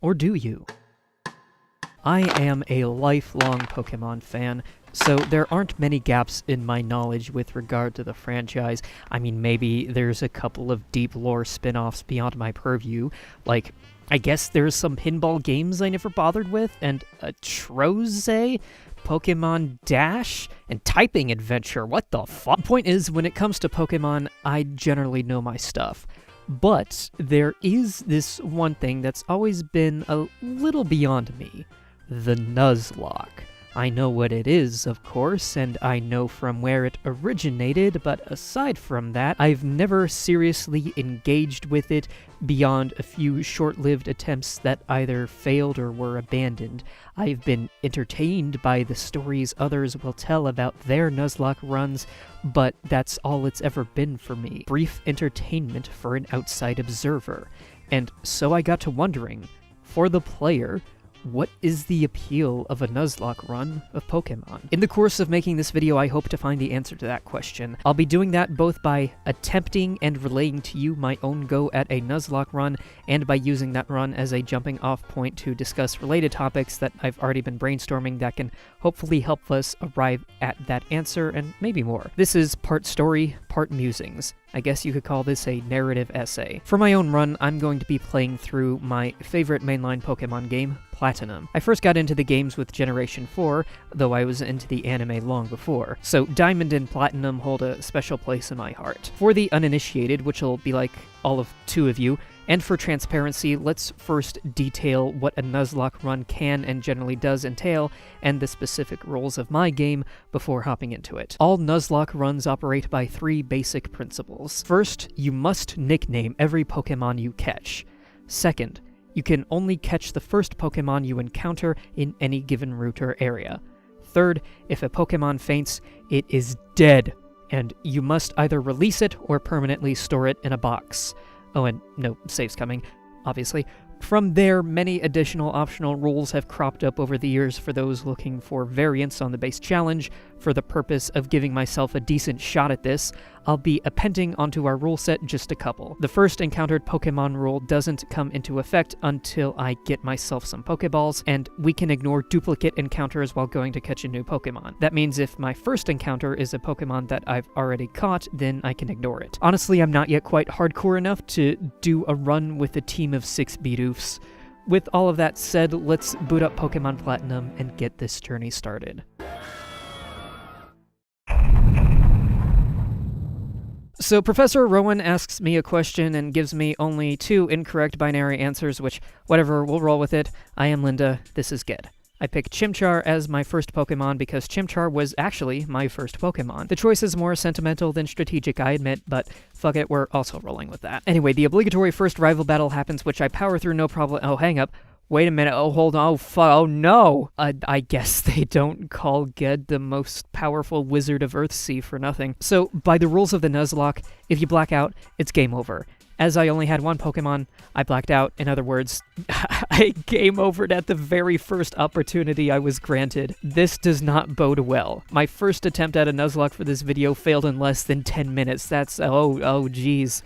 Or do you? I am a lifelong Pokémon fan, so there aren't many gaps in my knowledge with regard to the franchise. I mean, maybe there's a couple of deep lore spin-offs beyond my purview, like, I guess there's some pinball games I never bothered with, and a Troze, Pokemon Dash, and Typing Adventure. What the fuck? Point is, when it comes to Pokemon, I generally know my stuff. But there is this one thing that's always been a little beyond me. The Nuzlocke. I know what it is, of course, and I know from where it originated, but aside from that, I've never seriously engaged with it beyond a few short-lived attempts that either failed or were abandoned. I've been entertained by the stories others will tell about their Nuzlocke runs, but that's all it's ever been for me. Brief entertainment for an outside observer. And so I got to wondering, for the player, what is the appeal of a Nuzlocke run of Pokémon? In the course of making this video, I hope to find the answer to that question. I'll be doing that both by attempting and relaying to you my own go at a Nuzlocke run, and by using that run as a jumping off point to discuss related topics that I've already been brainstorming that can hopefully help us arrive at that answer, and maybe more. This is part story, part musings. I guess you could call this a narrative essay. For my own run, I'm going to be playing through my favorite mainline Pokemon game, Platinum. I first got into the games with Generation 4, though I was into the anime long before, so Diamond and Platinum hold a special place in my heart. For the uninitiated, which will be like all of 2 of you, and for transparency, let's first detail what a Nuzlocke run can and generally does entail, and the specific rules of my game before hopping into it. All Nuzlocke runs operate by 3 basic principles. First, you must nickname every Pokemon you catch. Second, you can only catch the first Pokemon you encounter in any given route or area. Third, if a Pokemon faints, it is dead, and you must either release it or permanently store it in a box. Oh, and no saves coming, obviously. From there, many additional optional rules have cropped up over the years for those looking for variants on the base challenge. For the purpose of giving myself a decent shot at this, I'll be appending onto our rule set just a couple. The first encountered Pokemon rule doesn't come into effect until I get myself some Pokeballs, and we can ignore duplicate encounters while going to catch a new Pokemon. That means if my first encounter is a Pokemon that I've already caught, then I can ignore it. Honestly, I'm not yet quite hardcore enough to do a run with a team of 6 Bidoofs. With all of that said, let's boot up Pokemon Platinum and get this journey started. So Professor Rowan asks me a question and gives me only 2 incorrect binary answers, which, whatever, we'll roll with it. I am Linda, this is Ged. I picked Chimchar as my first Pokemon because Chimchar was actually my first Pokemon. The choice is more sentimental than strategic, I admit, but fuck it, we're also rolling with that. Anyway, the obligatory first rival battle happens, which I power through no problem. Oh, hang up. Wait a minute, oh, hold on, oh no! I guess they don't call Ged the most powerful wizard of Earthsea for nothing. So, by the rules of the Nuzlocke, if you black out, it's game over. As I only had 1 Pokemon, I blacked out. In other words, I game overed at the very first opportunity I was granted. This does not bode well. My first attempt at a Nuzlocke for this video failed in less than 10 minutes. That's, oh geez.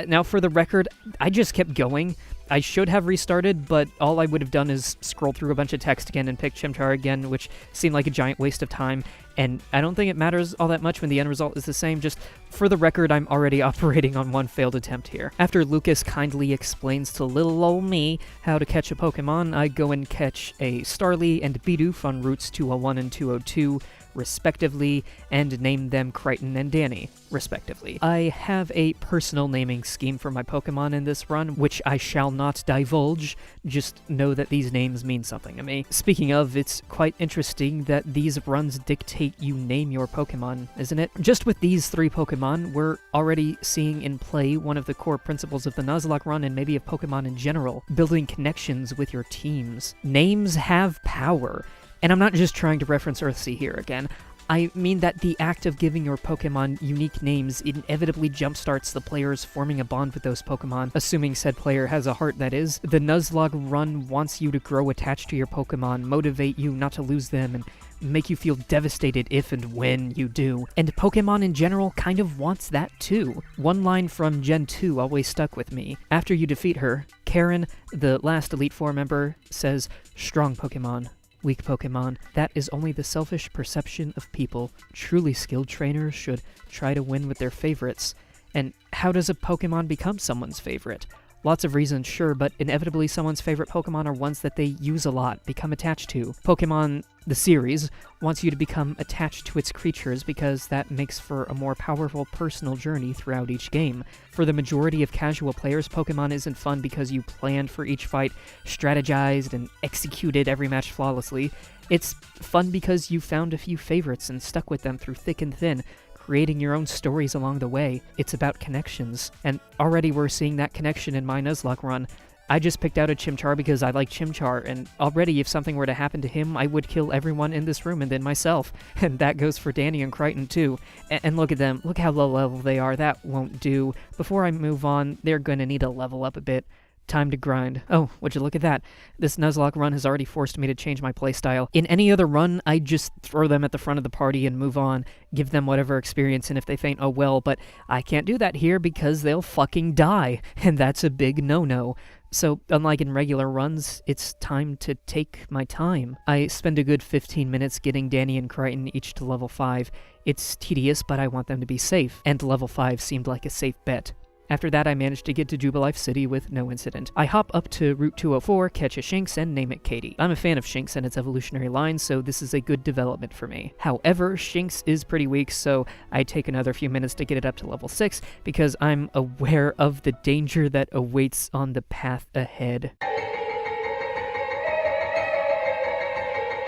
Now, for the record, I just kept going. I should have restarted, but all I would have done is scroll through a bunch of text again and pick Chimchar again, which seemed like a giant waste of time, and I don't think it matters all that much when the end result is the same. Just for the record, I'm already operating on 1 failed attempt here. After Lucas kindly explains to little ol' me how to catch a Pokemon, I go and catch a Starly and Bidoof on routes 201 and 202, respectively, and name them Crichton and Danny, respectively. I have a personal naming scheme for my Pokemon in this run, which I shall not divulge, just know that these names mean something to me. Speaking of, it's quite interesting that these runs dictate you name your Pokemon, isn't it? Just with these 3 Pokemon, we're already seeing in play one of the core principles of the Nuzlocke run and maybe of Pokemon in general, building connections with your teams. Names have power. And I'm not just trying to reference Earthsea here again. I mean that the act of giving your Pokemon unique names inevitably jumpstarts the players forming a bond with those Pokemon, assuming said player has a heart, that is. The Nuzlocke run wants you to grow attached to your Pokemon, motivate you not to lose them, and make you feel devastated if and when you do. And Pokemon in general kind of wants that too. One line from Gen 2 always stuck with me. After you defeat her, Karen, the last Elite Four member, says, strong Pokemon, weak Pokemon. That is only the selfish perception of people. Truly skilled trainers should try to win with their favorites. And how does a Pokemon become someone's favorite? Lots of reasons, sure, but inevitably someone's favorite Pokemon are ones that they use a lot, become attached to. Pokemon, the series, wants you to become attached to its creatures because that makes for a more powerful personal journey throughout each game. For the majority of casual players, Pokemon isn't fun because you planned for each fight, strategized, and executed every match flawlessly. It's fun because you found a few favorites and stuck with them through thick and thin, creating your own stories along the way. It's about connections, and already we're seeing that connection in my Nuzlocke run. I just picked out a Chimchar because I like Chimchar, and already if something were to happen to him, I would kill everyone in this room and then myself. And that goes for Danny and Crichton too. And look at them, look how low level they are, that won't do. Before I move on, they're gonna need to level up a bit. Time to grind. Oh, would you look at that? This Nuzlocke run has already forced me to change my playstyle. In any other run, I'd just throw them at the front of the party and move on, give them whatever experience, and if they faint, oh well, but I can't do that here because they'll fucking die, and that's a big no-no. So, unlike in regular runs, it's time to take my time. I spend a good 15 minutes getting Danny and Crichton each to level 5. It's tedious, but I want them to be safe, and level 5 seemed like a safe bet. After that, I managed to get to Jubilife City with no incident. I hop up to Route 204, catch a Shinx, and name it Katie. I'm a fan of Shinx and its evolutionary line, so this is a good development for me. However, Shinx is pretty weak, so I take another few minutes to get it up to level 6, because I'm aware of the danger that awaits on the path ahead.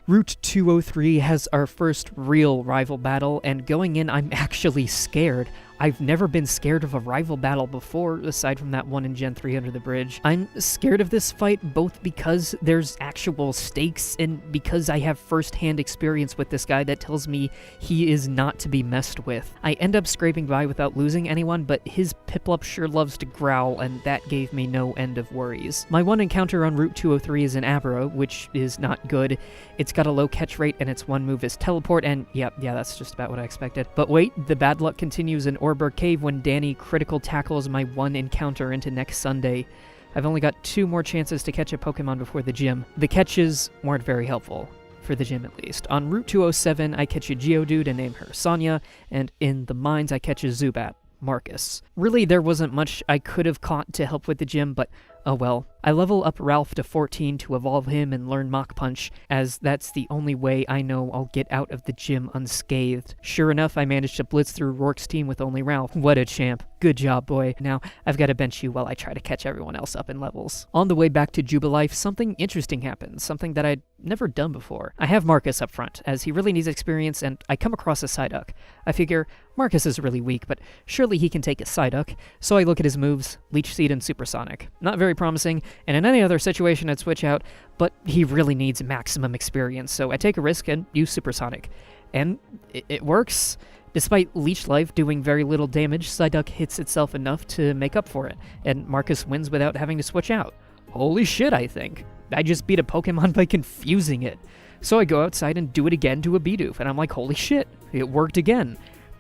Route 203 has our first real rival battle, and going in, I'm actually scared. I've never been scared of a rival battle before, aside from that one in Gen 3 under the bridge. I'm scared of this fight both because there's actual stakes and because I have first-hand experience with this guy that tells me he is not to be messed with. I end up scraping by without losing anyone, but his Piplup sure loves to growl, and that gave me no end of worries. My one encounter on Route 203 is an Abra, which is not good. It's got a low catch rate, and its one move is Teleport, and yeah, that's just about what I expected. But wait, the bad luck continues in Orberg Cave when Danny critical tackles my one encounter into next Sunday. I've only got 2 more chances to catch a Pokemon before the gym. The catches weren't very helpful, for the gym at least. On Route 207, I catch a Geodude and name her Sonya, and in the mines I catch a Zubat, Marcus. Really, there wasn't much I could have caught to help with the gym, but oh well. I level up Ralph to 14 to evolve him and learn Mach Punch, as that's the only way I know I'll get out of the gym unscathed. Sure enough, I managed to blitz through Rourke's team with only Ralph. What a champ. Good job, boy. Now, I've got to bench you while I try to catch everyone else up in levels. On the way back to Jubilife, something interesting happens, something that I'd never done before. I have Marcus up front, as he really needs experience, and I come across a Psyduck. I figure, Marcus is really weak, but surely he can take a Psyduck. So I look at his moves, Leech Seed and Supersonic. Not very promising, and in any other situation I'd switch out, but he really needs maximum experience, so I take a risk and use Supersonic. And it works. Despite Leech Life doing very little damage, Psyduck hits itself enough to make up for it, and Marcus wins without having to switch out. Holy shit, I think. I just beat a Pokemon by confusing it. So I go outside and do it again to a Bidoof, and I'm like, holy shit, it worked again.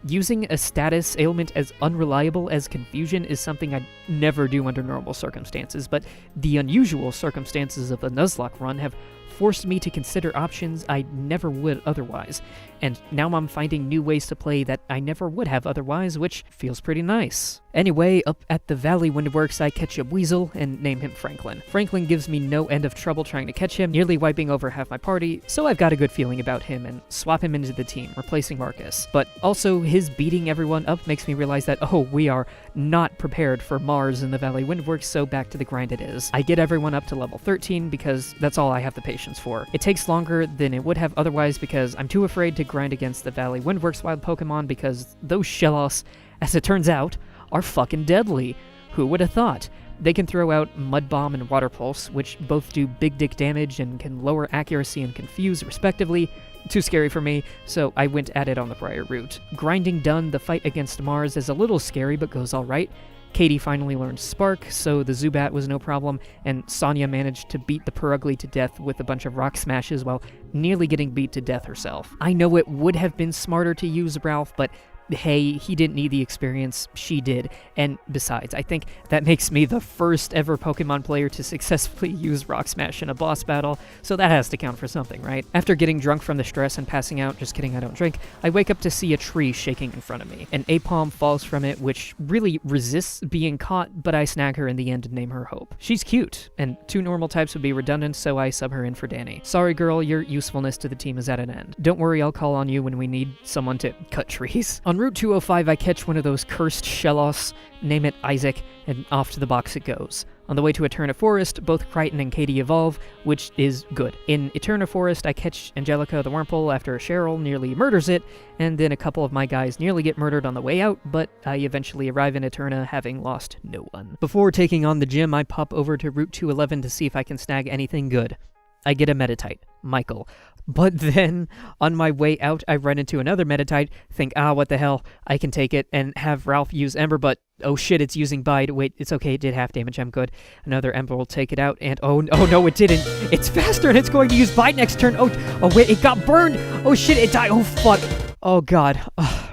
Using a status ailment as unreliable as confusion is something I'd never do under normal circumstances, but the unusual circumstances of the Nuzlocke run have forced me to consider options I never would otherwise, and now I'm finding new ways to play that I never would have otherwise, which feels pretty nice. Anyway, up at the Valley Windworks, I catch a Weasel and name him Franklin. Franklin gives me no end of trouble trying to catch him, nearly wiping over half my party, so I've got a good feeling about him and swap him into the team, replacing Marcus. But also, his beating everyone up makes me realize that, oh, we are not prepared for Mars in the Valley Windworks, so back to the grind it is. I get everyone up to level 13 because that's all I have the patience for. It takes longer than it would have otherwise because I'm too afraid to grind against the Valley Windworks wild Pokemon because those Shellos, as it turns out, are fucking deadly. Who would have thought? They can throw out Mud Bomb and Water Pulse, which both do big dick damage and can lower accuracy and confuse, respectively. Too scary for me, so I went at it on the prior route. Grinding done, the fight against Mars is a little scary, but goes alright. Katie finally learned Spark, so the Zubat was no problem, and Sonya managed to beat the Purugly to death with a bunch of rock smashes while nearly getting beat to death herself. I know it would have been smarter to use Ralph, but hey, he didn't need the experience, she did. And besides, I think that makes me the first ever Pokemon player to successfully use Rock Smash in a boss battle, so that has to count for something, right? After getting drunk from the stress and passing out, just kidding, I don't drink, I wake up to see a tree shaking in front of me. An Apom falls from it, which really resists being caught, but I snag her in the end and name her Hope. She's cute, and 2 normal types would be redundant, so I sub her in for Danny. Sorry girl, your usefulness to the team is at an end. Don't worry, I'll call on you when we need someone to cut trees. On Route 205, I catch one of those cursed Shellos, name it Isaac, and off to the box it goes. On the way to Eterna Forest, both Crichton and Katie evolve, which is good. In Eterna Forest, I catch Angelica the Wurmple after Cheryl nearly murders it, and then a couple of my guys nearly get murdered on the way out, but I eventually arrive in Eterna having lost no one. Before taking on the gym, I pop over to Route 211 to see if I can snag anything good. I get a Meditite, Michael. But then, on my way out, I run into another Meditite, think, what the hell, I can take it, and have Ralph use Ember, but oh shit, it's using Bide. Wait, it's okay, it did half damage, I'm good. Another Ember will take it out, and oh no, it didn't. It's faster, and it's going to use Bide next turn. Oh wait, it got burned. Oh shit, it died. Oh fuck. Oh god.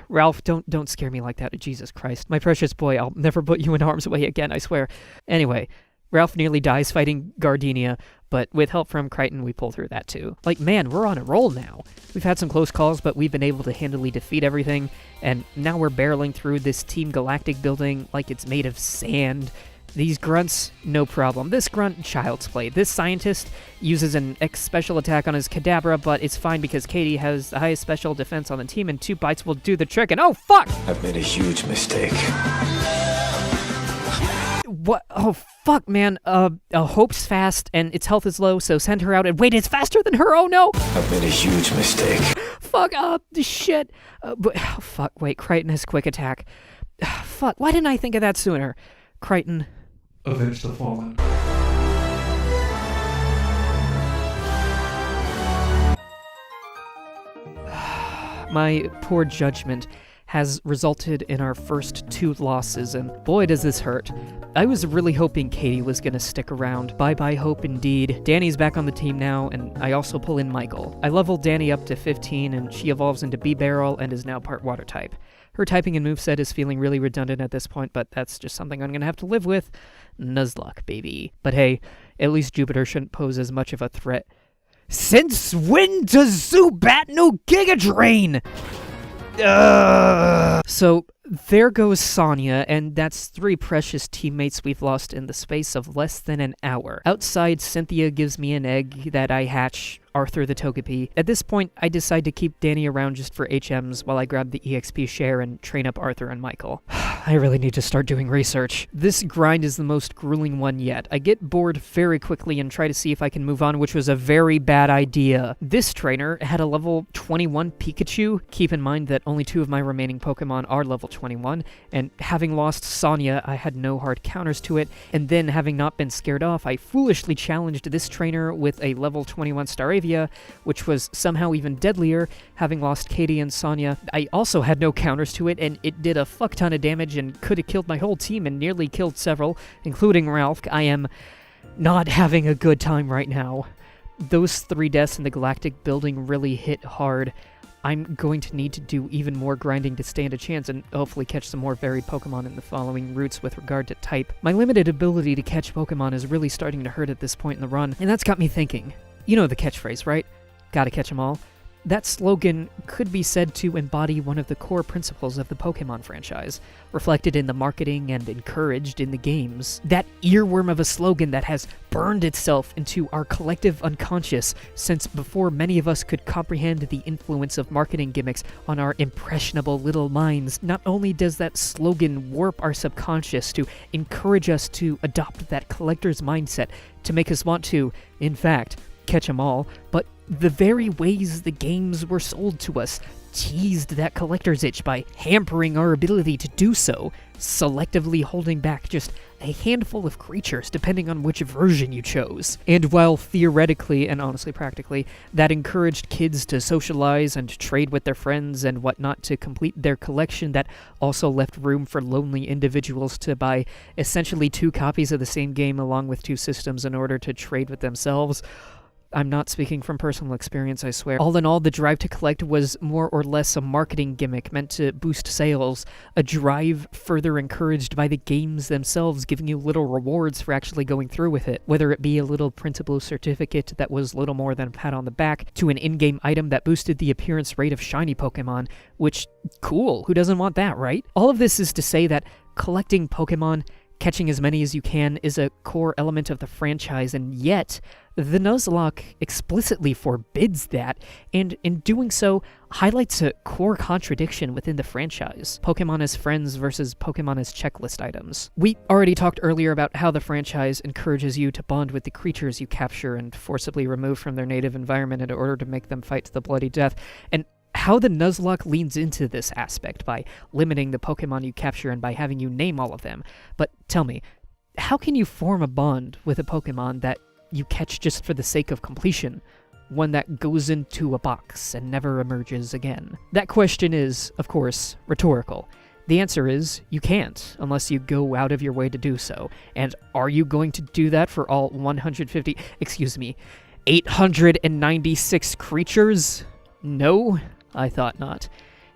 Ralph, don't scare me like that. Jesus Christ. My precious boy, I'll never put you in harm's way again, I swear. Anyway, Ralph nearly dies fighting Gardenia, but with help from Crichton, we pull through that too. Like, man, we're on a roll now. We've had some close calls, but we've been able to handily defeat everything, and now we're barreling through this Team Galactic building like it's made of sand. These grunts, no problem. This grunt, child's play. This scientist uses an X special attack on his Kadabra, but it's fine because Katie has the highest special defense on the team, and 2 bites will do the trick, and oh fuck! I've made a huge mistake. What? Oh, fuck, man. Hope's fast, and its health is low, so send her out, and wait, it's faster than her, oh no! I've made a huge mistake. Fuck up, shit. Fuck, wait, Crichton has quick attack. Fuck, why didn't I think of that sooner? Crichton. Avenge the fallen. My poor judgment has resulted in our first 2 losses, and boy does this hurt. I was really hoping Katie was gonna stick around. Bye-bye hope indeed. Danny's back on the team now, and I also pull in Michael. I leveled Danny up to 15, and she evolves into B-Barrel and is now part water type. Her typing and moveset is feeling really redundant at this point, but that's just something I'm gonna have to live with. Nuzlocke, baby. But hey, at least Jupiter shouldn't pose as much of a threat. Since when does Zubat know Giga Drain? So there goes Sonya, and that's 3 precious teammates we've lost in the space of less than an hour. Outside, Cynthia gives me an egg that I hatch Arthur the Togepi. At this point, I decide to keep Danny around just for HMs while I grab the EXP share and train up Arthur and Michael. I really need to start doing research. This grind is the most grueling one yet. I get bored very quickly and try to see if I can move on, which was a very bad idea. This trainer had a level 21 Pikachu. Keep in mind that only 2 of my remaining Pokemon are level 21, and having lost Sonya, I had no hard counters to it, and then having not been scared off, I foolishly challenged this trainer with a level 21 Staravia, which was somehow even deadlier. Having lost Katie and Sonya, I also had no counters to it, and it did a fuck ton of damage and could have killed my whole team and nearly killed several, including Ralph. I am not having a good time right now. Those 3 deaths in the Galactic building really hit hard. I'm going to need to do even more grinding to stand a chance and hopefully catch some more varied Pokemon in the following routes with regard to type. My limited ability to catch Pokemon is really starting to hurt at this point in the run, and that's got me thinking. You know the catchphrase, right? Gotta catch 'em all. That slogan could be said to embody one of the core principles of the Pokémon franchise, reflected in the marketing and encouraged in the games. That earworm of a slogan that has burned itself into our collective unconscious since before many of us could comprehend the influence of marketing gimmicks on our impressionable little minds. Not only does that slogan warp our subconscious to encourage us to adopt that collector's mindset to make us want to, in fact, catch 'em all, but the very ways the games were sold to us teased that collector's itch by hampering our ability to do so, selectively holding back just a handful of creatures depending on which version you chose. And while theoretically, and honestly practically, that encouraged kids to socialize and trade with their friends and whatnot to complete their collection, that also left room for lonely individuals to buy essentially 2 copies of the same game along with 2 systems in order to trade with themselves. I'm not speaking from personal experience, I swear. All in all, the drive to collect was more or less a marketing gimmick meant to boost sales, a drive further encouraged by the games themselves, giving you little rewards for actually going through with it, whether it be a little printable certificate that was little more than a pat on the back, to an in-game item that boosted the appearance rate of shiny Pokemon, which, cool, who doesn't want that, right? All of this is to say that collecting Pokemon, catching as many as you can, is a core element of the franchise, and yet the Nuzlocke explicitly forbids that, and in doing so, highlights a core contradiction within the franchise. Pokemon as friends versus Pokemon as checklist items. We already talked earlier about how the franchise encourages you to bond with the creatures you capture and forcibly remove from their native environment in order to make them fight to the bloody death, and how the Nuzlocke leans into this aspect by limiting the Pokemon you capture and by having you name all of them. But tell me, how can you form a bond with a Pokemon that you catch just for the sake of completion? One that goes into a box and never emerges again? That question is, of course, rhetorical. The answer is, you can't, unless you go out of your way to do so. And are you going to do that for all 896 creatures? No, I thought not.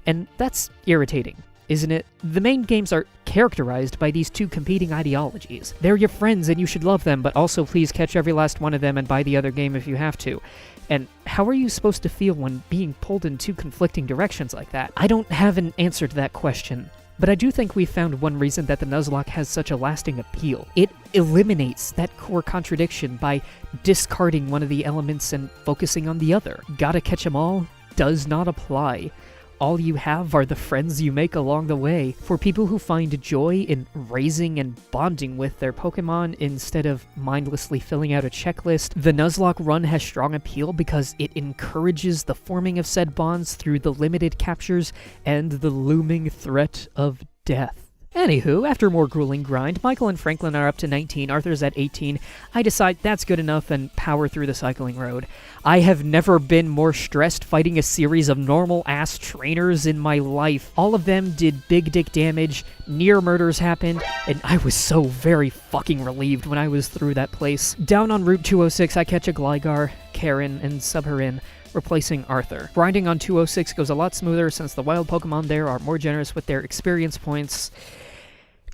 And that's irritating, isn't it? The main games are characterized by these two competing ideologies. They're your friends and you should love them, but also please catch every last one of them and buy the other game if you have to. And how are you supposed to feel when being pulled in two conflicting directions like that? I don't have an answer to that question, but I do think we found one reason that the Nuzlocke has such a lasting appeal. It eliminates that core contradiction by discarding one of the elements and focusing on the other. Gotta catch 'em all does not apply. All you have are the friends you make along the way. For people who find joy in raising and bonding with their Pokemon instead of mindlessly filling out a checklist, the Nuzlocke run has strong appeal because it encourages the forming of said bonds through the limited captures and the looming threat of death. Anywho, after more grueling grind, Michael and Franklin are up to 19, Arthur's at 18. I decide that's good enough and power through the cycling road. I have never been more stressed fighting a series of normal-ass trainers in my life. All of them did big dick damage, near murders happened, and I was so very fucking relieved when I was through that place. Down on Route 206, I catch a Gligar, Karen, and sub her in, replacing Arthur. Grinding on 206 goes a lot smoother since the wild Pokemon there are more generous with their experience points,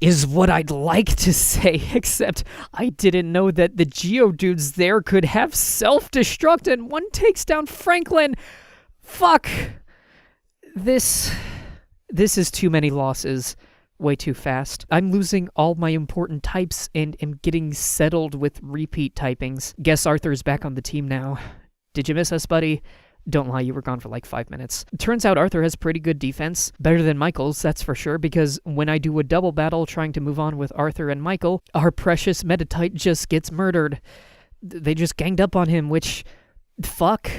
is what I'd like to say, except I didn't know that the Geodudes there could have self-destruct and one takes down Franklin. Fuck. This is too many losses. Way too fast. I'm losing all my important types and am getting settled with repeat typings. Guess Arthur's back on the team now. Did you miss us, buddy? Don't lie, you were gone for like 5 minutes. Turns out Arthur has pretty good defense. Better than Michael's, that's for sure, because when I do a double battle trying to move on with Arthur and Michael, our precious Meditite just gets murdered. They just ganged up on him, which... fuck.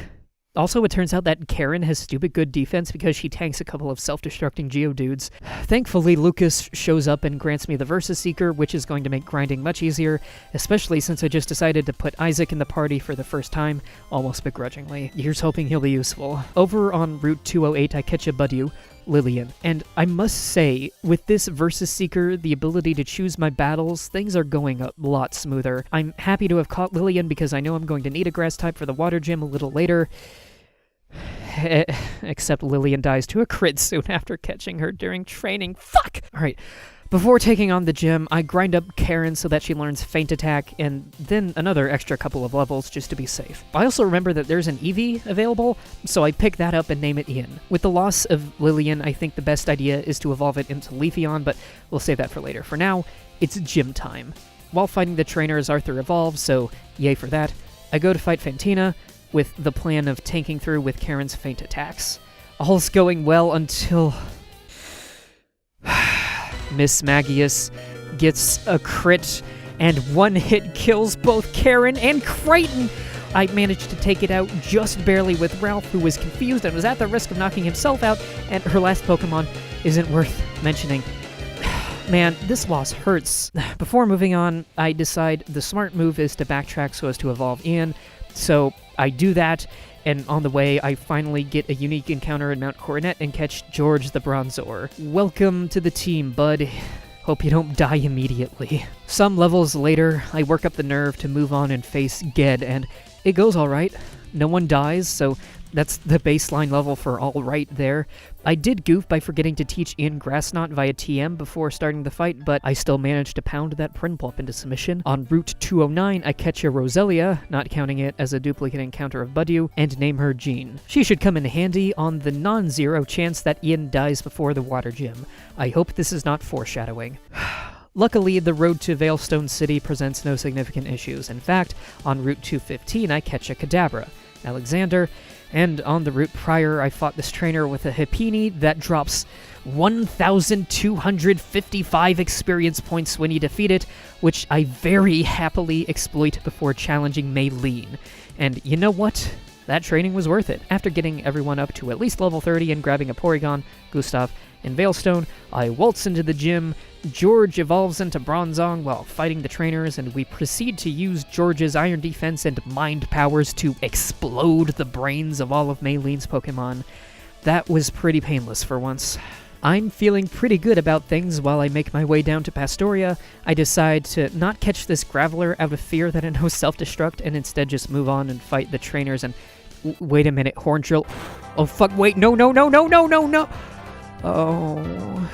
Also, it turns out that Karen has stupid good defense because she tanks a couple of self-destructing Geodudes. Thankfully, Lucas shows up and grants me the Versus Seeker, which is going to make grinding much easier, especially since I just decided to put Isaac in the party for the first time, almost begrudgingly. Here's hoping he'll be useful. Over on Route 208, I catch a Budew, Lillian. And I must say, with this Versus Seeker, the ability to choose my battles, things are going a lot smoother. I'm happy to have caught Lillian because I know I'm going to need a grass type for the water gym a little later. Except Lillian dies to a crit soon after catching her during training. Fuck! Alright, before taking on the gym, I grind up Karen so that she learns Feint Attack, and then another extra couple of levels just to be safe. I also remember that there's an Eevee available, so I pick that up and name it Ian. With the loss of Lillian, I think the best idea is to evolve it into Leafeon, but we'll save that for later. For now, it's gym time. While fighting the trainers, Arthur evolves, so yay for that. I go to fight Fantina, with the plan of tanking through with Karen's Feint Attacks. All's going well until... Miss Magius gets a crit, and one hit kills both Karen and Crichton. I managed to take it out just barely with Ralph, who was confused and was at the risk of knocking himself out, and her last Pokemon isn't worth mentioning. Man, this loss hurts. Before moving on, I decide the smart move is to backtrack so as to evolve Ian, so I do that, and on the way, I finally get a unique encounter in Mount Coronet and catch George the Bronzor. Welcome to the team, bud. Hope you don't die immediately. Some levels later, I work up the nerve to move on and face Ged, and it goes alright. No one dies, so that's the baseline level for alright there. I did goof by forgetting to teach Ian Grassknot via TM before starting the fight, but I still managed to pound that Prinplup into submission. On Route 209, I catch a Roselia, not counting it as a duplicate encounter of Budew, and name her Jean. She should come in handy on the non-zero chance that Ian dies before the water gym. I hope this is not foreshadowing. Luckily, the road to Veilstone City presents no significant issues. In fact, on Route 215, I catch a Kadabra, Alexander, and on the route prior, I fought this trainer with a Hipini that drops 1,255 experience points when you defeat it, which I very happily exploit before challenging Maylene. And you know what? That training was worth it. After getting everyone up to at least level 30 and grabbing a Porygon, Gustav, and Veilstone, I waltz into the gym. George evolves into Bronzong while fighting the trainers, and we proceed to use George's Iron Defense and Mind Powers to explode the brains of all of Maylene's Pokemon. That was pretty painless for once. I'm feeling pretty good about things while I make my way down to Pastoria. I decide to not catch this Graveler out of fear that it knows self-destruct, and instead just move on and fight the trainers and... Wait a minute, Horndrill. Oh fuck, wait, no. Oh...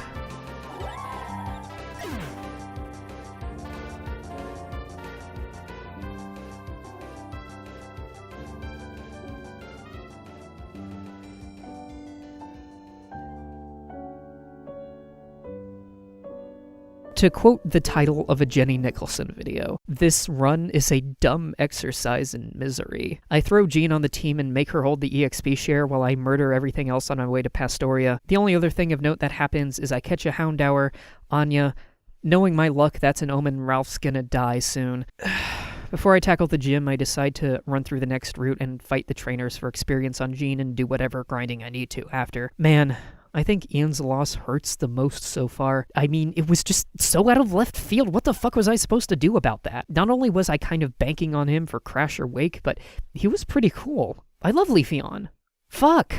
To quote the title of a Jenny Nicholson video, this run is a dumb exercise in misery. I throw Jean on the team and make her hold the EXP share while I murder everything else on my way to Pastoria. The only other thing of note that happens is I catch a Houndour, Anya. Knowing my luck, that's an omen Ralph's gonna die soon. Before I tackle the gym, I decide to run through the next route and fight the trainers for experience on Jean and do whatever grinding I need to after. Man, I think Ian's loss hurts the most so far. I mean, it was just so out of left field. What the fuck was I supposed to do about that? Not only was I kind of banking on him for Crash or Wake, but he was pretty cool. I love Leafeon. Fuck!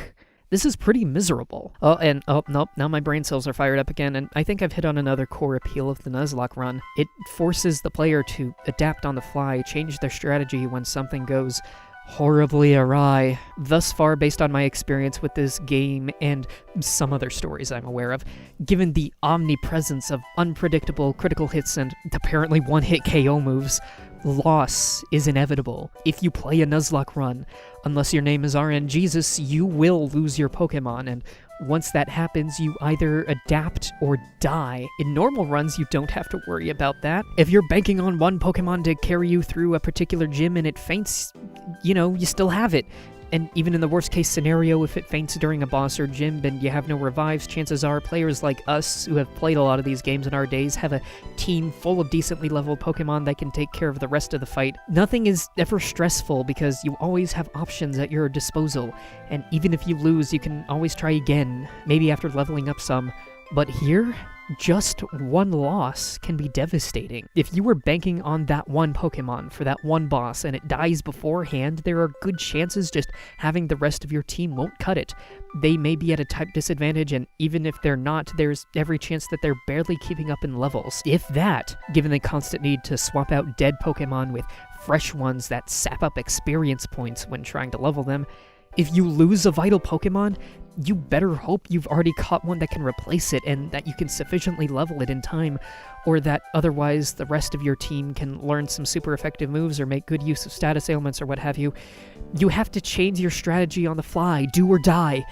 This is pretty miserable. Nope, now my brain cells are fired up again, and I think I've hit on another core appeal of the Nuzlocke run. It forces the player to adapt on the fly, change their strategy when something goes horribly awry. Thus far, based on my experience with this game and some other stories I'm aware of, given the omnipresence of unpredictable critical hits and apparently one-hit KO moves, loss is inevitable. If you play a Nuzlocke run, unless your name is RN Jesus, you will lose your Pokemon, and once that happens, you either adapt or die. In normal runs, you don't have to worry about that. If you're banking on one Pokemon to carry you through a particular gym and it faints, you still have it. And even in the worst case scenario, if it faints during a boss or gym and you have no revives, chances are players like us who have played a lot of these games in our days have a team full of decently leveled Pokemon that can take care of the rest of the fight. Nothing is ever stressful because you always have options at your disposal, and even if you lose, you can always try again, maybe after leveling up some. But here, just one loss can be devastating. If you were banking on that one Pokemon for that one boss and it dies beforehand, there are good chances just having the rest of your team won't cut it. They may be at a type disadvantage, and even if they're not, there's every chance that they're barely keeping up in levels. If that, given the constant need to swap out dead Pokemon with fresh ones that sap up experience points when trying to level them, if you lose a vital Pokemon, you better hope you've already caught one that can replace it and that you can sufficiently level it in time, or that otherwise the rest of your team can learn some super effective moves or make good use of status ailments or what have you. You have to change your strategy on the fly, do or die.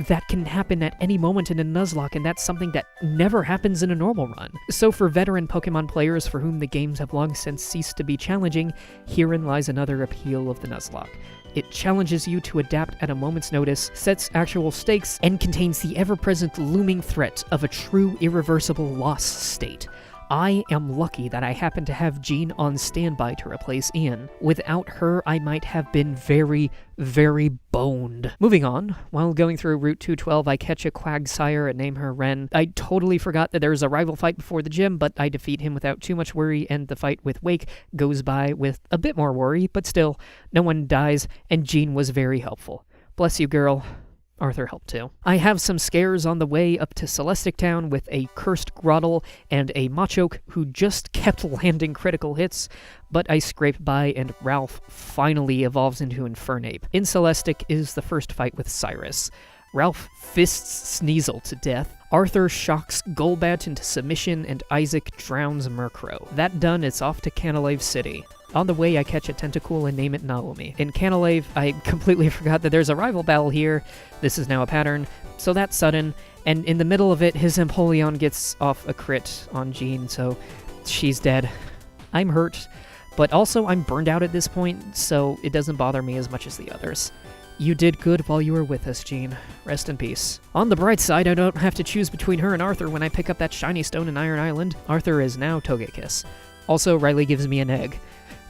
That can happen at any moment in a Nuzlocke, and that's something that never happens in a normal run. So for veteran Pokemon players for whom the games have long since ceased to be challenging, herein lies another appeal of the Nuzlocke. It challenges you to adapt at a moment's notice, sets actual stakes, and contains the ever-present looming threat of a true irreversible loss state. I am lucky that I happen to have Jean on standby to replace Ian. Without her, I might have been very, very boned. Moving on, while going through Route 212, I catch a Quagsire and name her Ren. I totally forgot that there was a rival fight before the gym, but I defeat him without too much worry, and the fight with Wake goes by with a bit more worry, but still, no one dies, and Jean was very helpful. Bless you, girl. Arthur helped too. I have some scares on the way up to Celestic Town with a cursed Grottle and a Machoke who just kept landing critical hits, but I scrape by and Ralph finally evolves into Infernape. In Celestic is the first fight with Cyrus. Ralph fists Sneasel to death, Arthur shocks Golbat into submission, and Isaac drowns Murkrow. That done, it's off to Canalave City. On the way, I catch a Tentacool and name it Naomi. In Canalave, I completely forgot that there's a rival battle here. This is now a pattern, so that's sudden. And in the middle of it, his Empoleon gets off a crit on Jean, so she's dead. I'm hurt, but also I'm burned out at this point, so it doesn't bother me as much as the others. You did good while you were with us, Jean. Rest in peace. On the bright side, I don't have to choose between her and Arthur when I pick up that shiny stone in Iron Island. Arthur is now Togekiss. Also, Riley gives me an egg.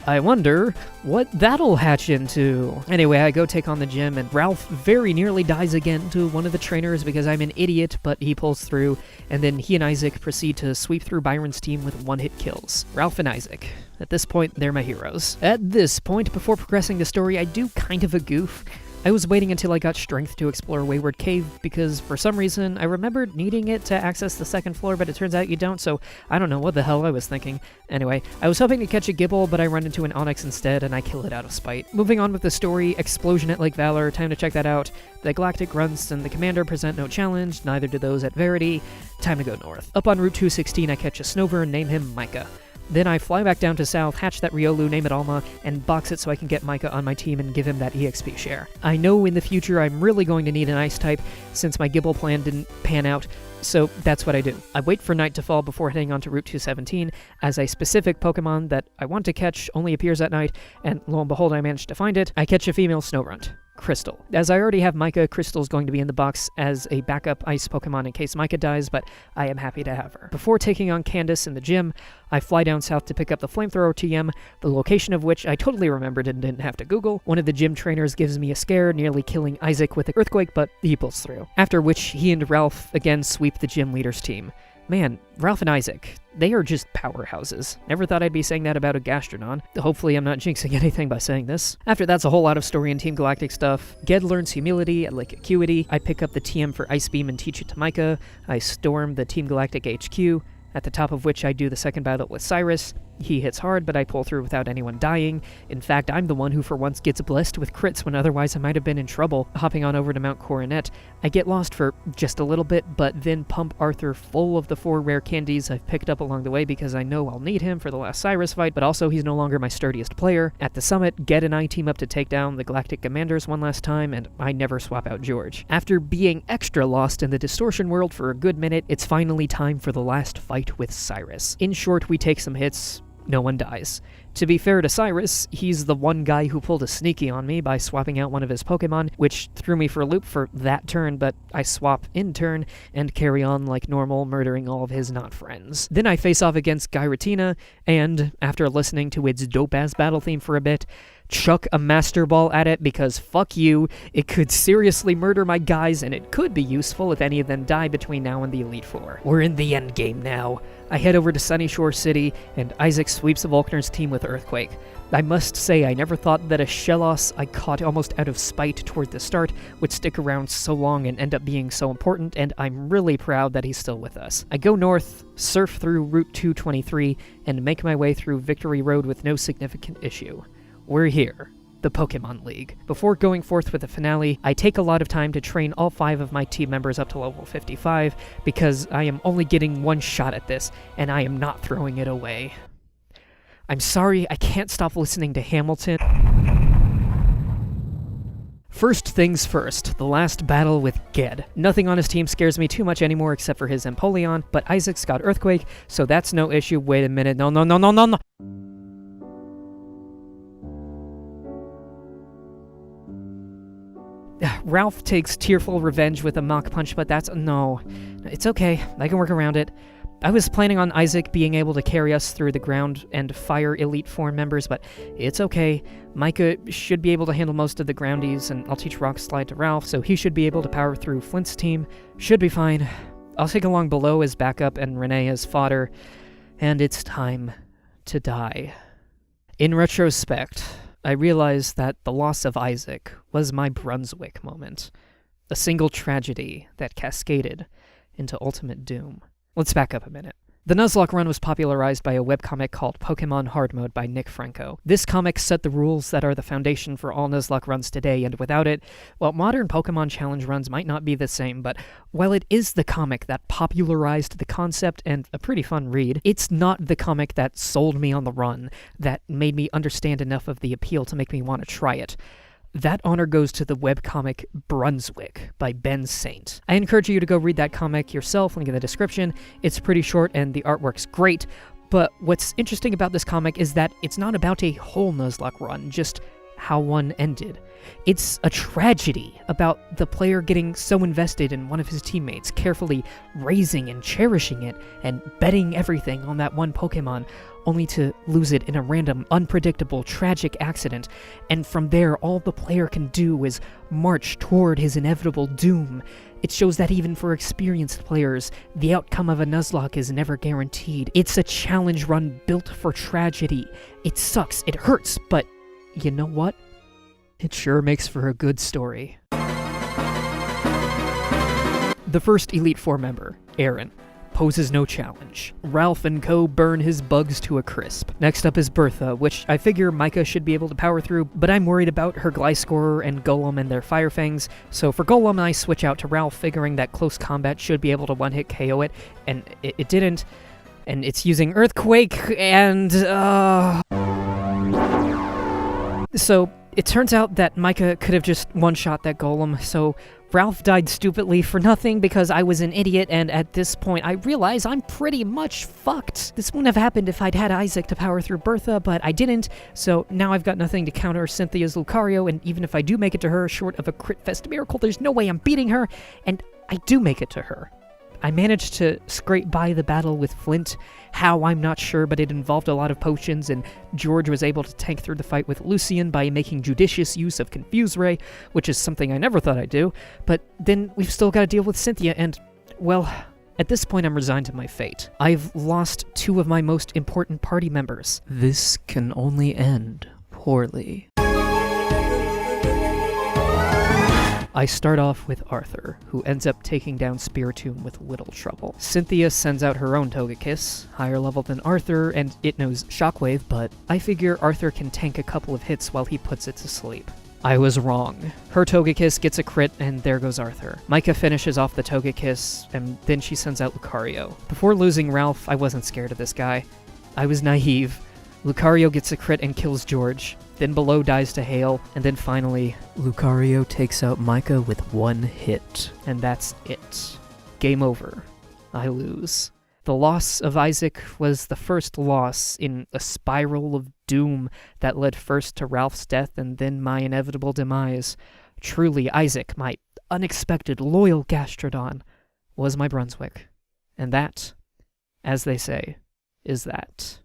I wonder what that'll hatch into. Anyway, I go take on the gym, and Ralph very nearly dies again to one of the trainers because I'm an idiot, but he pulls through, and then he and Isaac proceed to sweep through Byron's team with one-hit kills. Ralph and Isaac. At this point, they're my heroes. At this point, before progressing the story, I do kind of a goof. I was waiting until I got strength to explore Wayward Cave because for some reason I remembered needing it to access the second floor, but it turns out you don't, so I don't know what the hell I was thinking. Anyway, I was hoping to catch a Gibble, but I run into an Onyx instead and I kill it out of spite. Moving on with the story, Explosion at Lake Valor, time to check that out. The Galactic Grunts and the Commander present no challenge, neither do those at Verity. Time to go north. Up on Route 216 I catch a Snover and name him Micah. Then I fly back down to south, hatch that Riolu, name it Alma, and box it so I can get Micah on my team and give him that EXP share. I know in the future I'm really going to need an Ice type, since my Gibble plan didn't pan out, so that's what I do. I wait for night to fall before heading on to Route 217, as a specific Pokemon that I want to catch only appears at night, and lo and behold I managed to find it. I catch a female Snorunt. Crystal. As I already have Micah, Crystal's going to be in the box as a backup ice Pokemon in case Micah dies, but I am happy to have her. Before taking on Candace in the gym, I fly down south to pick up the Flamethrower TM, the location of which I totally remembered and didn't have to Google. One of the gym trainers gives me a scare, nearly killing Isaac with an Earthquake, but he pulls through. After which, he and Ralph again sweep the gym leader's team. Man, Ralph and Isaac, they are just powerhouses. Never thought I'd be saying that about a Gastrodon. Hopefully I'm not jinxing anything by saying this. After that's a whole lot of story and Team Galactic stuff. Ged learns Humility at Lake Acuity. I pick up the TM for Ice Beam and teach it to Micah. I storm the Team Galactic HQ, at the top of which I do the second battle with Cyrus. He hits hard, but I pull through without anyone dying. In fact, I'm the one who for once gets blessed with crits when otherwise I might have been in trouble. Hopping on over to Mount Coronet, I get lost for just a little bit, but then pump Arthur full of the 4 rare candies I've picked up along the way because I know I'll need him for the last Cyrus fight, but also he's no longer my sturdiest player. At the summit, Ged and I team up to take down the Galactic Commanders one last time, and I never swap out George. After being extra lost in the Distortion world for a good minute, it's finally time for the last fight with Cyrus. In short, we take some hits. No one dies. To be fair to Cyrus, he's the one guy who pulled a sneaky on me by swapping out one of his Pokemon, which threw me for a loop for that turn, but I swap in turn and carry on like normal, murdering all of his not-friends. Then I face off against Giratina, and, after listening to its dope-ass battle theme for a bit, chuck a Master Ball at it because fuck you, it could seriously murder my guys and it could be useful if any of them die between now and the Elite Four. We're in the endgame now. I head over to Sunyshore City and Isaac sweeps the Volkner's team with Earthquake. I must say I never thought that a Shellos I caught almost out of spite toward the start would stick around so long and end up being so important, and I'm really proud that he's still with us. I go north, surf through Route 223, and make my way through Victory Road with no significant issue. We're here, the Pokemon League. Before going forth with the finale, I take a lot of time to train all 5 of my team members up to level 55, because I am only getting one shot at this, and I am not throwing it away. I'm sorry, I can't stop listening to Hamilton. First things first, the last battle with Ged. Nothing on his team scares me too much anymore except for his Empoleon, but Isaac's got Earthquake, so that's no issue. Wait a minute, no. Ralph takes tearful revenge with a Mach Punch, but no. It's okay, I can work around it. I was planning on Isaac being able to carry us through the ground and fire Elite Four members, but it's okay. Micah should be able to handle most of the groundies, and I'll teach Rock Slide to Ralph, so he should be able to power through Flint's team. Should be fine. I'll take along Below as backup and Renee as fodder, and it's time to die. In retrospect, I realized that the loss of Isaac was my Brunswick moment. A single tragedy that cascaded into ultimate doom. Let's back up a minute. The Nuzlocke run was popularized by a webcomic called Pokémon Hard Mode by Nick Franco. This comic set the rules that are the foundation for all Nuzlocke runs today, and without it, well, modern Pokémon Challenge runs might not be the same, but while it is the comic that popularized the concept and a pretty fun read, it's not the comic that sold me on the run, that made me understand enough of the appeal to make me want to try it. That honor goes to the webcomic Brunswick by Ben Saint. I encourage you to go read that comic yourself, link in the description. It's pretty short and the artwork's great, but what's interesting about this comic is that it's not about a whole Nuzlocke run, just how one ended. It's a tragedy about the player getting so invested in one of his teammates, carefully raising and cherishing it, and betting everything on that one Pokemon, only to lose it in a random, unpredictable, tragic accident, and from there all the player can do is march toward his inevitable doom. It shows that even for experienced players, the outcome of a Nuzlocke is never guaranteed. It's a challenge run built for tragedy. It sucks, it hurts, but you know what? It sure makes for a good story. The first Elite Four member, Aaron, poses no challenge. Ralph and co. burn his bugs to a crisp. Next up is Bertha, which I figure Micah should be able to power through, but I'm worried about her Gliscor and Golem and their Fire Fangs, so for Golem I switch out to Ralph, figuring that close combat should be able to one-hit KO it, and it didn't, and it's using Earthquake, and So, it turns out that Micah could have just one-shot that Golem, so Ralph died stupidly for nothing because I was an idiot, and at this point I realize I'm pretty much fucked. This wouldn't have happened if I'd had Isaac to power through Bertha, but I didn't, so now I've got nothing to counter Cynthia's Lucario, and even if I do make it to her, short of a Crit Fest miracle, there's no way I'm beating her, and I do make it to her. I managed to scrape by the battle with Flint. How, I'm not sure, but it involved a lot of potions, and George was able to tank through the fight with Lucian by making judicious use of Confuse Ray, which is something I never thought I'd do, but then we've still got to deal with Cynthia, and, well, at this point I'm resigned to my fate. I've lost two of my most important party members. This can only end poorly. I start off with Arthur, who ends up taking down Spiritomb with little trouble. Cynthia sends out her own Togekiss, higher level than Arthur, and it knows Shockwave, but I figure Arthur can tank a couple of hits while he puts it to sleep. I was wrong. Her Togekiss gets a crit, and there goes Arthur. Micah finishes off the Togekiss, and then she sends out Lucario. Before losing Ralph, I wasn't scared of this guy. I was naive. Lucario gets a crit and kills George. Then Below dies to Hail, and then finally, Lucario takes out Micah with one hit. And that's it. Game over. I lose. The loss of Isaac was the first loss in a spiral of doom that led first to Ralph's death and then my inevitable demise. Truly, Isaac, my unexpected loyal Gastrodon, was my Brunswick. And that, as they say, is that.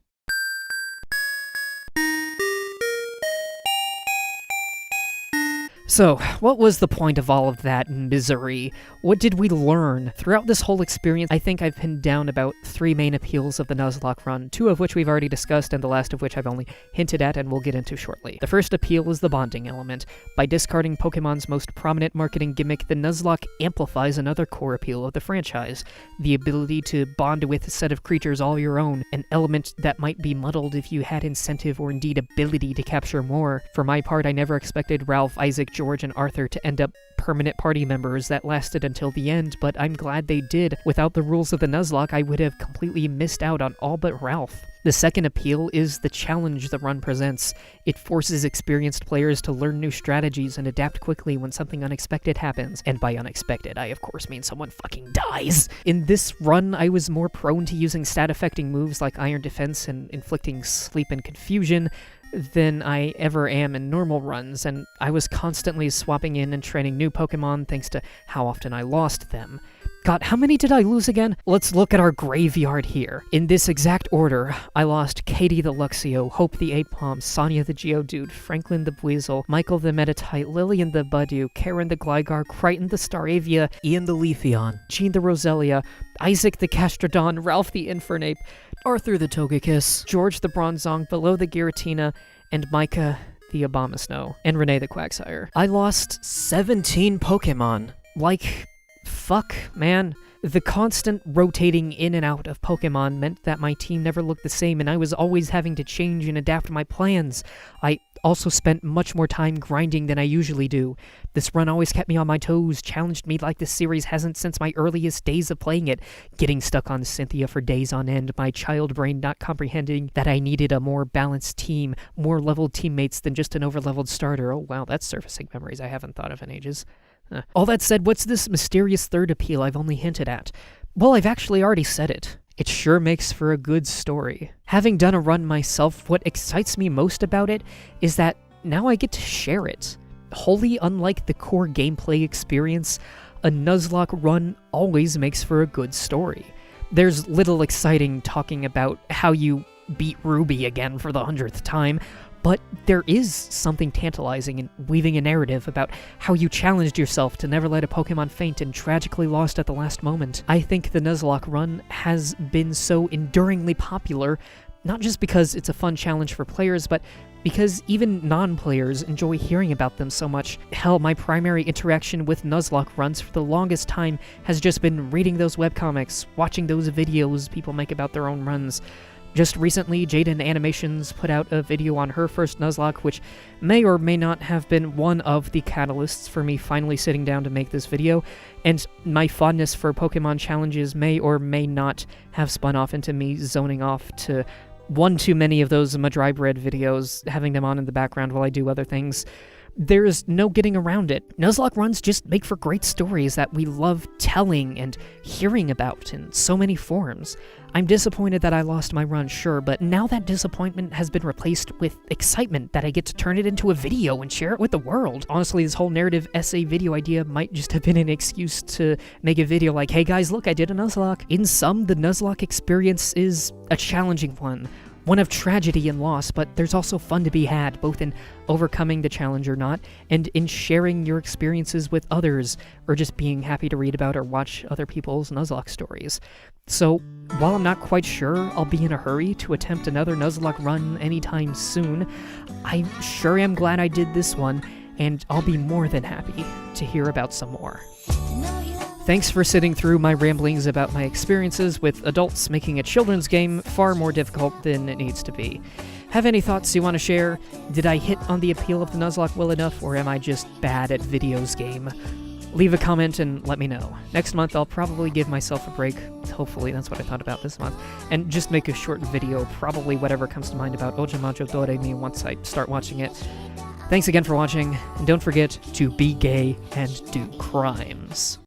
So, what was the point of all of that misery? What did we learn? Throughout this whole experience, I think I've pinned down about 3 main appeals of the Nuzlocke run, 2 of which we've already discussed, and the last of which I've only hinted at and will get into shortly. The first appeal is the bonding element. By discarding Pokemon's most prominent marketing gimmick, the Nuzlocke amplifies another core appeal of the franchise, the ability to bond with a set of creatures all your own, an element that might be muddled if you had incentive or indeed ability to capture more. For my part, I never expected Ralph, Isaac, George, and Arthur to end up permanent party members that lasted until the end, but I'm glad they did. Without the rules of the Nuzlocke, I would have completely missed out on all but Ralph. The second appeal is the challenge the run presents. It forces experienced players to learn new strategies and adapt quickly when something unexpected happens. And by unexpected, I of course mean someone fucking dies. In this run, I was more prone to using stat-affecting moves like Iron Defense and inflicting sleep and confusion than I ever am in normal runs, and I was constantly swapping in and training new Pokemon thanks to how often I lost them. God, how many did I lose again? Let's look at our graveyard here. In this exact order, I lost Katie the Luxio, Hope the Apom, Sonia the Geodude, Franklin the Buizel, Michael the Metatite, Lillian the Budew, Karen the Gligar, Crichton the Staravia, Ian the Leafeon, Jean the Roselia, Isaac the Gastrodon, Ralph the Infernape, Arthur the Togekiss, George the Bronzong, Below the Giratina, and Micah the Abomasnow, and Renee the Quagsire. I lost 17 Pokemon like, fuck, man. The constant rotating in and out of Pokemon meant that my team never looked the same, and I was always having to change and adapt my plans. I also spent much more time grinding than I usually do. This run always kept me on my toes, challenged me like this series hasn't since my earliest days of playing it, getting stuck on Cynthia for days on end, my child brain not comprehending that I needed a more balanced team, more leveled teammates than just an overleveled starter. Oh wow, that's surfacing memories I haven't thought of in ages. All that said, what's this mysterious third appeal I've only hinted at? Well, I've actually already said it. It sure makes for a good story. Having done a run myself, what excites me most about it is that now I get to share it. Wholly unlike the core gameplay experience, a Nuzlocke run always makes for a good story. There's little exciting talking about how you beat Ruby again for the 100th time, but there is something tantalizing in weaving a narrative about how you challenged yourself to never let a Pokemon faint and tragically lost at the last moment. I think the Nuzlocke run has been so enduringly popular, not just because it's a fun challenge for players, but because even non-players enjoy hearing about them so much. Hell, my primary interaction with Nuzlocke runs for the longest time has just been reading those webcomics, watching those videos people make about their own runs. Just recently, Jaiden Animations put out a video on her first Nuzlocke, which may or may not have been one of the catalysts for me finally sitting down to make this video, and my fondness for Pokemon challenges may or may not have spun off into me zoning off to one too many of those Mah-Dry-Bread videos, having them on in the background while I do other things. There's no getting around it. Nuzlocke runs just make for great stories that we love telling and hearing about in so many forms. I'm disappointed that I lost my run, sure, but now that disappointment has been replaced with excitement that I get to turn it into a video and share it with the world. Honestly, this whole narrative essay video idea might just have been an excuse to make a video like, hey guys, look, I did a Nuzlocke. In sum, the Nuzlocke experience is a challenging one of tragedy and loss, but there's also fun to be had, both in overcoming the challenge or not, and in sharing your experiences with others, or just being happy to read about or watch other people's Nuzlocke stories. So, while I'm not quite sure I'll be in a hurry to attempt another Nuzlocke run anytime soon, I sure am glad I did this one, and I'll be more than happy to hear about some more. Thanks for sitting through my ramblings about my experiences with adults making a children's game far more difficult than it needs to be. Have any thoughts you want to share? Did I hit on the appeal of the Nuzlocke well enough, or am I just bad at videos game? Leave a comment and let me know. Next month I'll probably give myself a break, hopefully that's what I thought about this month, and just make a short video, probably whatever comes to mind about Ojamajo Doremi once I start watching it. Thanks again for watching, and don't forget to be gay and do crimes.